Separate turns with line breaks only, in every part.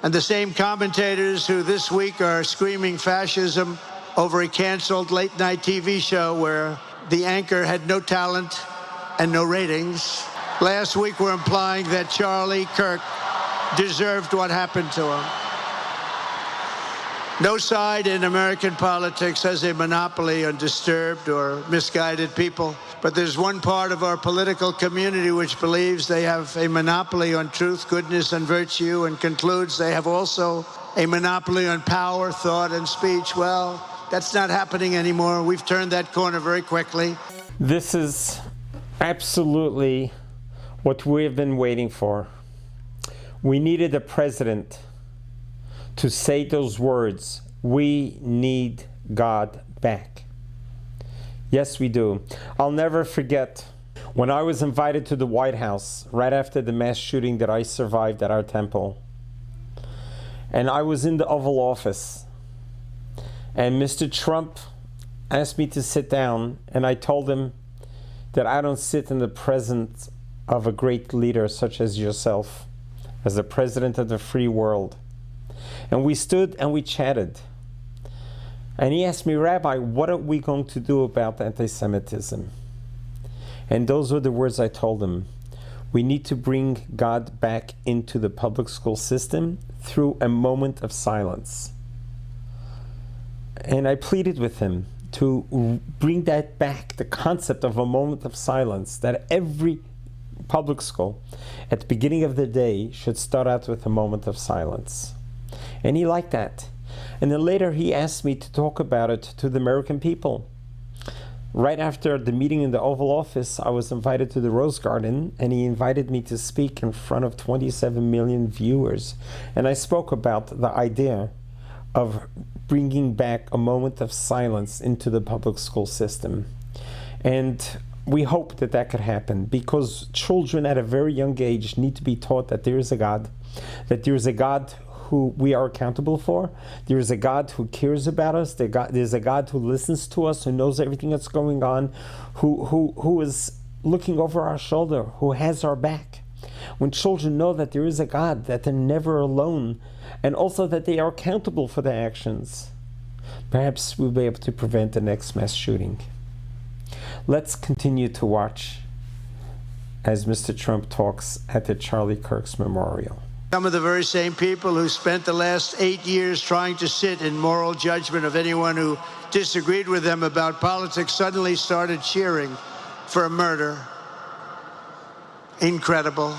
And the same commentators who this week are screaming fascism over a canceled late-night TV show where the anchor had no talent and no ratings, last week were implying that Charlie Kirk deserved what happened to him. No side in American politics has a monopoly on disturbed or misguided people, but there's one part of our political community which believes they have a monopoly on truth, goodness, and virtue, and concludes they have also a monopoly on power, thought, and speech. Well, that's not happening anymore. We've turned that corner very quickly.
This is absolutely what we have been waiting for. We needed a president to say those words, "We need God back." Yes, we do. I'll never forget when I was invited to the White House right after the mass shooting that I survived at our temple. And I was in the Oval Office. And Mr. Trump asked me to sit down, and I told him that I don't sit in the presence of a great leader such as yourself, as the president of the free world. And we stood and we chatted. And he asked me, "Rabbi, what are we going to do about anti-Semitism?" And those were the words I told him. We need to bring God back into the public school system through a moment of silence. And I pleaded with him to bring that back, the concept of a moment of silence, that every public school at the beginning of the day should start out with a moment of silence. And he liked that. And then later he asked me to talk about it to the American people. Right after the meeting in the Oval Office, I was invited to the Rose Garden, and he invited me to speak in front of 27 million viewers. And I spoke about the idea of bringing back a moment of silence into the public school system. And we hope that that could happen, because children at a very young age need to be taught that there is a God, that there is a God who we are accountable for. There is a God who cares about us. There's a God who listens to us, who knows everything that's going on, who is looking over our shoulder, who has our back. When children know that there is a God, that they're never alone, and also that they are accountable for their actions, perhaps we'll be able to prevent the next mass shooting. Let's continue to watch as Mr. Trump talks at the Charlie Kirk's memorial.
Some of the very same people who spent the last 8 years trying to sit in moral judgment of anyone who disagreed with them about politics suddenly started cheering for a murder. Incredible.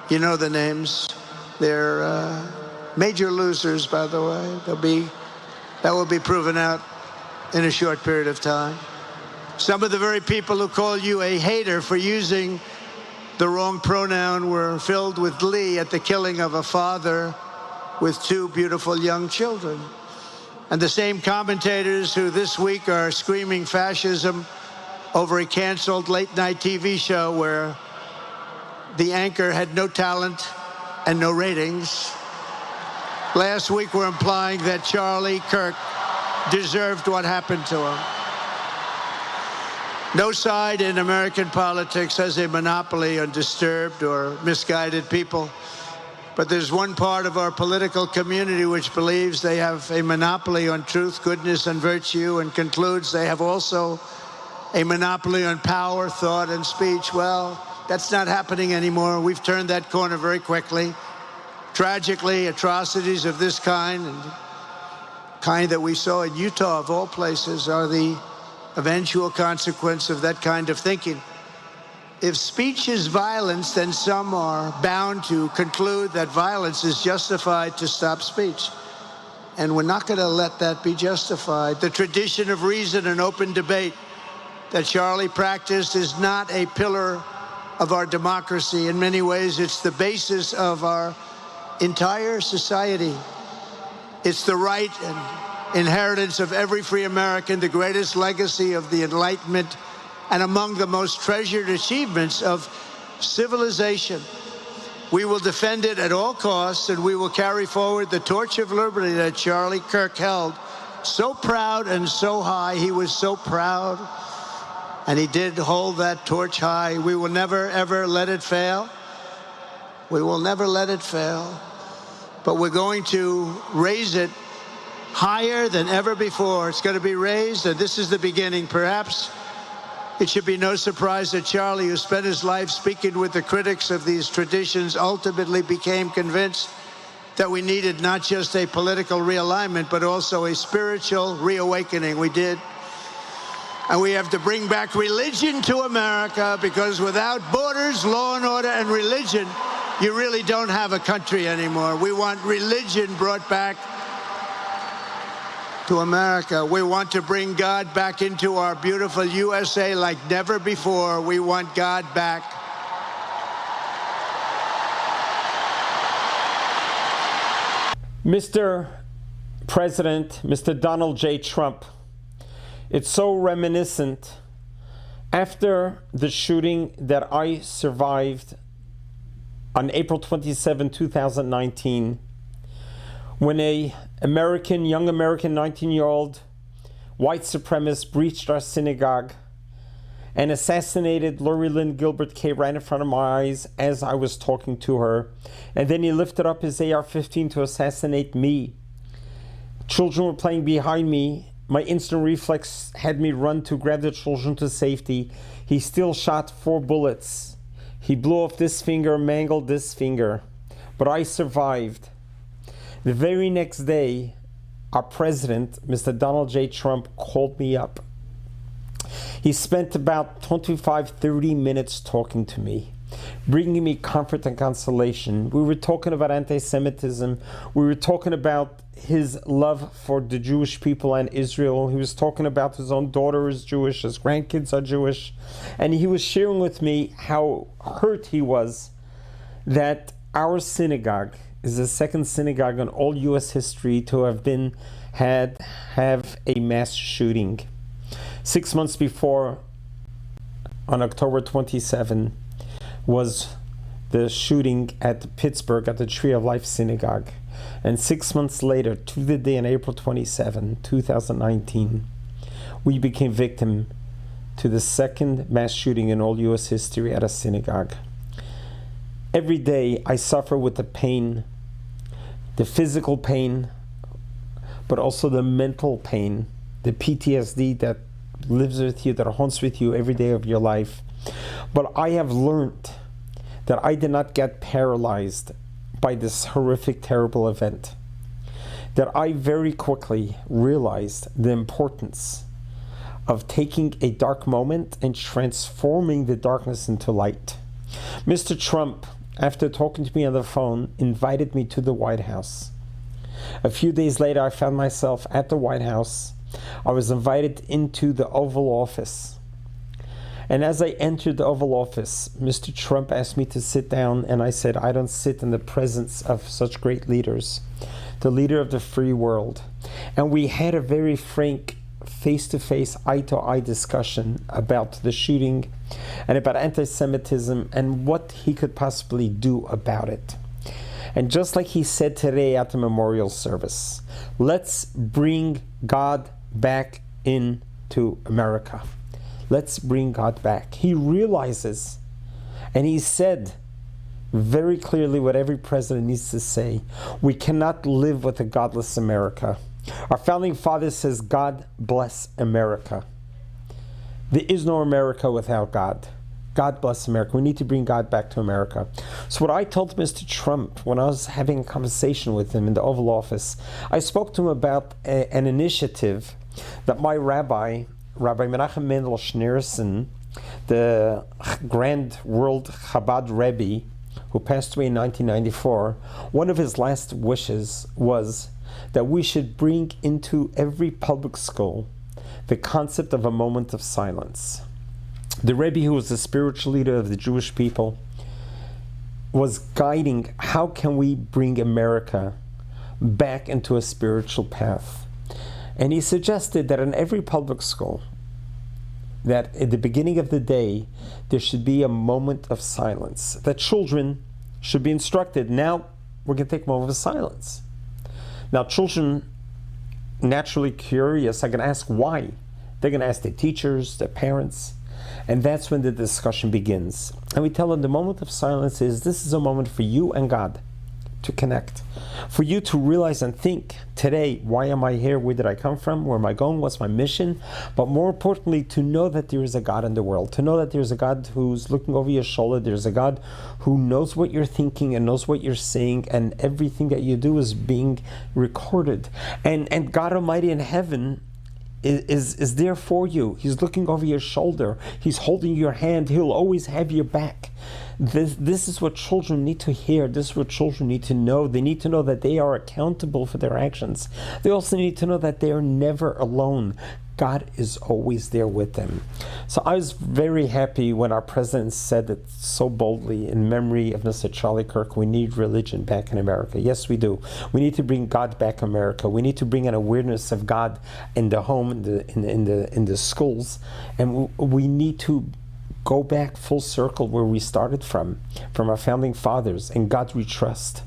You know the names. They're major losers, by the way. That will be proven out in a short period of time. Some of the very people who call you a hater for using the wrong pronoun were filled with glee at the killing of a father with 2 beautiful young children. And the same commentators who this week are screaming fascism over a canceled late-night TV show where the anchor had no talent and no ratings, last week were implying that Charlie Kirk deserved what happened to him. No side in American politics has a monopoly on disturbed or misguided people, but there's one part of our political community which believes they have a monopoly on truth, goodness, and virtue, and concludes they have also a monopoly on power, thought, and speech. Well, that's not happening anymore. We've turned that corner very quickly. Tragically, atrocities of this kind, and kind that we saw in Utah, of all places, are the eventual consequence of that kind of thinking. If speech is violence, then some are bound to conclude that violence is justified to stop speech. And we're not going to let that be justified. The tradition of reason and open debate that Charlie practiced is not a pillar of our democracy. In many ways, it's the basis of our entire society. It's the right and inheritance of every free American, the greatest legacy of the Enlightenment, and among the most treasured achievements of civilization. We will defend it at all costs, and we will carry forward the torch of liberty that Charlie Kirk held so proud and so high. He was so proud, and he did hold that torch high. We will never, ever let it fail. We will never let it fail. but we're going to raise it higher than ever before. It's going to be raised, and this is the beginning. Perhaps it should be no surprise that Charlie, who spent his life speaking with the critics of these traditions, ultimately became convinced that we needed not just a political realignment, but also a spiritual reawakening. We did. And we have to bring back religion to America, because without borders, law and order, and religion, you really don't have a country anymore. We want religion brought back to America. We want to bring God back into our beautiful USA like never before. We want God back.
Mr. President, Mr. Donald J. Trump, it's so reminiscent. After the shooting that I survived on April 27, 2019, when a young American 19-year-old white supremacist breached our synagogue and assassinated Lori Lynn Gilbert Kay right in front of my eyes as I was talking to her. And then he lifted up his AR-15 to assassinate me. Children were playing behind me. My instant reflex had me run to grab the children to safety. He still shot 4 bullets. He blew off this finger, mangled this finger. But I survived. The very next day, our president, Mr. Donald J. Trump, called me up. He spent about 25-30 minutes talking to me, bringing me comfort and consolation. We were talking about anti-Semitism. We were talking about his love for the Jewish people and Israel. He was talking about his own daughter is Jewish, his grandkids are Jewish. And he was sharing with me how hurt he was that our synagogue is the second synagogue in all U.S. history to have a mass shooting. 6 months before, on October 27, was the shooting at Pittsburgh at the Tree of Life Synagogue. And 6 months later, to the day on April 27, 2019, we became victim to the second mass shooting in all U.S. history at a synagogue. Every day I suffer with the pain, the physical pain, but also the mental pain, the PTSD that lives with you, that haunts with you every day of your life. But I have learned that I did not get paralyzed by this horrific, terrible event. That I very quickly realized the importance of taking a dark moment and transforming the darkness into light. Mr. Trump, after talking to me on the phone, invited me to the White House. A few days later, I found myself at the White House. I was invited into the Oval Office. And as I entered the Oval Office, Mr. Trump asked me to sit down, and I said, I don't sit in the presence of such great leaders, the leader of the free world. And we had a very frank, face-to-face, eye-to-eye discussion about the shooting and about anti-Semitism and what he could possibly do about it. And just like he said today at the memorial service, let's bring God back into America. Let's bring God back. He realizes, and he said very clearly what every president needs to say, we cannot live with a godless America. Our founding father says, God bless America. There is no America without God. God bless America. We need to bring God back to America. So what I told Mr. Trump when I was having a conversation with him in the Oval Office, I spoke to him about an initiative that my Rabbi Menachem Mendel Schneerson, the Grand World Chabad Rebbe, who passed away in 1994, one of his last wishes was that we should bring into every public school the concept of a moment of silence. The Rebbe, who was the spiritual leader of the Jewish people, was guiding how can we bring America back into a spiritual path. And he suggested that in every public school, that at the beginning of the day, there should be a moment of silence, that children should be instructed, now we're going to take a moment of silence. Now children, naturally curious, are going to ask why. They're going to ask their teachers, their parents, and that's when the discussion begins. And we tell them the moment of silence is, this is a moment for you and God. to connect. For you to realize and think today, why am I here? Where did I come from? Where am I going? What's my mission? But more importantly, to know that there is a God in the world. To know that there's a God who's looking over your shoulder. There's a God who knows what you're thinking and knows what you're saying, and everything that you do is being recorded. And God Almighty in heaven is there for you. He's looking over your shoulder. He's holding your hand. He'll always have your back. This is what children need to hear. This is what children need to know. They need to know that they are accountable for their actions. They also need to know that they are never alone. God is always there with them. So I was very happy when our president said it so boldly in memory of Mr. Charlie Kirk, we need religion back in America. Yes, we do. We need to bring God back in America. We need to bring an awareness of God in the home, in the schools, and we need to go back full circle where we started from our founding fathers, and God we trust.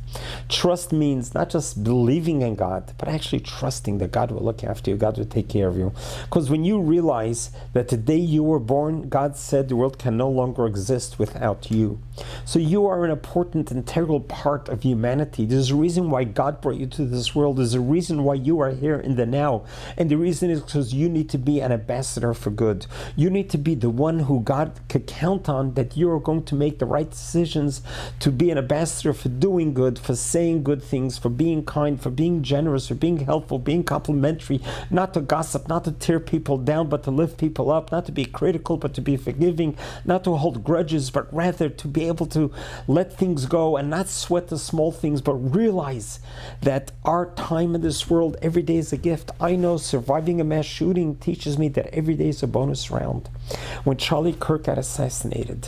Trust means not just believing in God, but actually trusting that God will look after you, God will take care of you. Because when you realize that the day you were born, God said the world can no longer exist without you. So you are an important, integral part of humanity. There's a reason why God brought you to this world. There's a reason why you are here in the now. And the reason is because you need to be an ambassador for good. You need to be the one who God could count on, that you are going to make the right decisions to be an ambassador for doing good, for saying good things, for being kind, for being generous, for being helpful, being complimentary, not to gossip, not to tear people down, but to lift people up, not to be critical, but to be forgiving, not to hold grudges, but rather to be able to let things go and not sweat the small things, but realize that our time in this world, every day is a gift. I know surviving a mass shooting teaches me that every day is a bonus round. When Charlie Kirk got assassinated,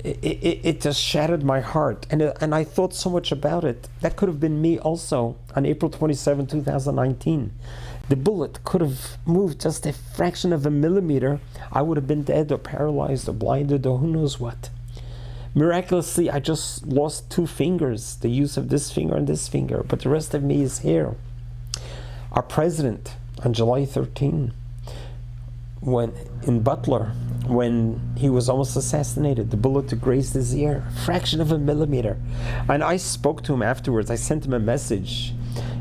it just shattered my heart, and I thought so much about it. That could have been me also on April 27, 2019. The bullet could have moved just a fraction of a millimeter. I would have been dead or paralyzed or blinded or who knows what. Miraculously, I just lost 2 fingers, the use of this finger and this finger, but the rest of me is here. Our president, on July 13, when in Butler, when he was almost assassinated, the bullet grazed his ear, fraction of a millimeter. And I spoke to him afterwards. I sent him a message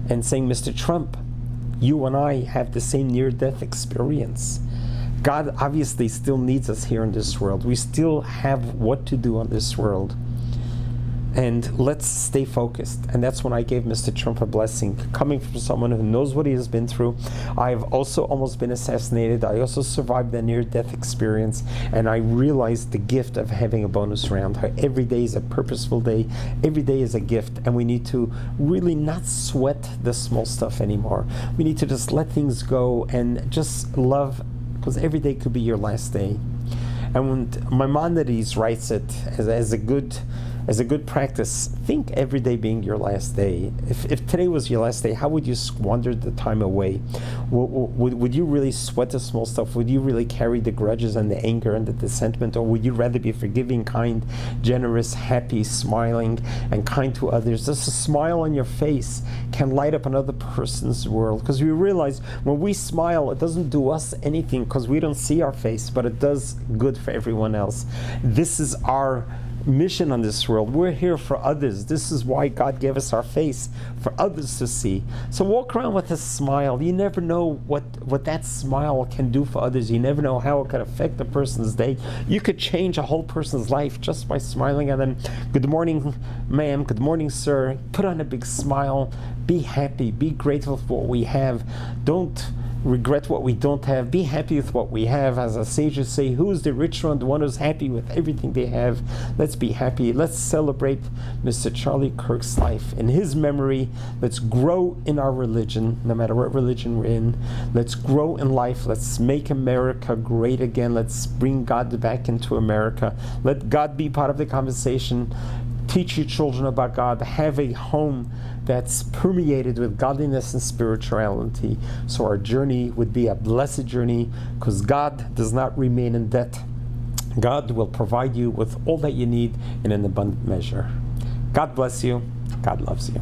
and saying, Mr. Trump, you and I have the same near-death experience. God obviously still needs us here in this world. We still have what to do on this world. And let's stay focused. And that's when I gave Mr. Trump a blessing. Coming from someone who knows what he has been through. I've also almost been assassinated. I also survived the near-death experience. And I realized the gift of having a bonus round. How every day is a purposeful day. Every day is a gift. And we need to really not sweat the small stuff anymore. We need to just let things go and just love, because every day could be your last day. And when Maimonides writes it as a good practice, think every day being your last day. If today was your last day, how would you squander the time away? Would you really sweat the small stuff? Would you really carry the grudges and the anger and the dissentiment? Or would you rather be forgiving, kind, generous, happy, smiling, and kind to others? Just a smile on your face can light up another person's world. Because we realize when we smile, it doesn't do us anything because we don't see our face, but it does good for everyone else. This is our mission on this world. We're here for others. This is why God gave us our face, for others to see. So walk around with a smile. You never know what that smile can do for others. You never know how it could affect a person's day. You could change a whole person's life just by smiling at them. Good morning, ma'am. Good morning, sir. Put on a big smile. Be happy. Be grateful for what we have. Don't regret what we don't have. Be happy with what we have. As our sages say, who is the rich one? The one who's happy with everything they have. Let's be happy. Let's celebrate Mr. Charlie Kirk's life. In his memory, let's grow in our religion, no matter what religion we're in. Let's grow in life. Let's make America great again. Let's bring God back into America. Let God be part of the conversation. Teach your children about God. Have a home that's permeated with godliness and spirituality, so our journey would be a blessed journey, because God does not remain in debt. God will provide you with all that you need in an abundant measure. God bless you. God loves you.